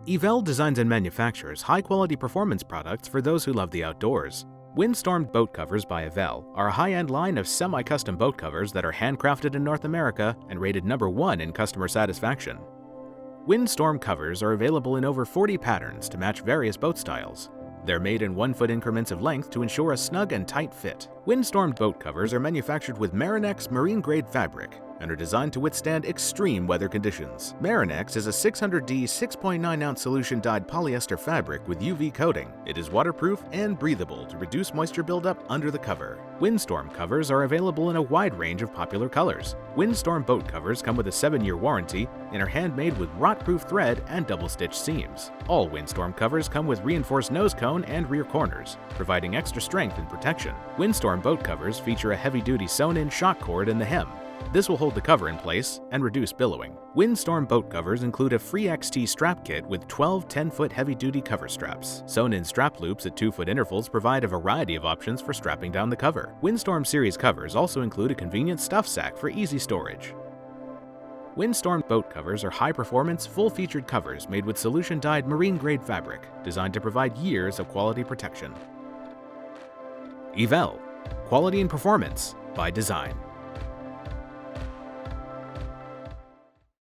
Eevelle designs and manufactures high-quality performance products for those who love the outdoors. Windstorm Boat Covers by Eevelle are a high-end line of semi-custom boat covers that are handcrafted in North America and rated #1 in customer satisfaction. Windstorm Covers are available in over 40 patterns to match various boat styles. They're made in 1-foot increments of length to ensure a snug and tight fit. Windstorm Boat Covers are manufactured with Marinex marine-grade fabric and are designed to withstand extreme weather conditions. Marinex is a 600D 6.9-ounce solution-dyed polyester fabric with UV coating. It is waterproof and breathable to reduce moisture buildup under the cover. Windstorm Covers are available in a wide range of popular colors. Windstorm Boat Covers come with a 7-year warranty and are handmade with rot-proof thread and double-stitch seams. All Windstorm Covers come with reinforced nose cone and rear corners, providing extra strength and protection. Windstorm Boat Covers feature a heavy-duty sewn-in shock cord in the hem. This will hold the cover in place and reduce billowing. Windstorm Boat Covers include a free XT strap kit with 12 10-foot heavy-duty cover straps. Sewn-in strap loops at 2-foot intervals provide a variety of options for strapping down the cover. Windstorm series covers also include a convenient stuff sack for easy storage. Windstorm Boat Covers are high-performance, full-featured covers made with solution-dyed marine-grade fabric, designed to provide years of quality protection. Eevelle, quality and performance by design.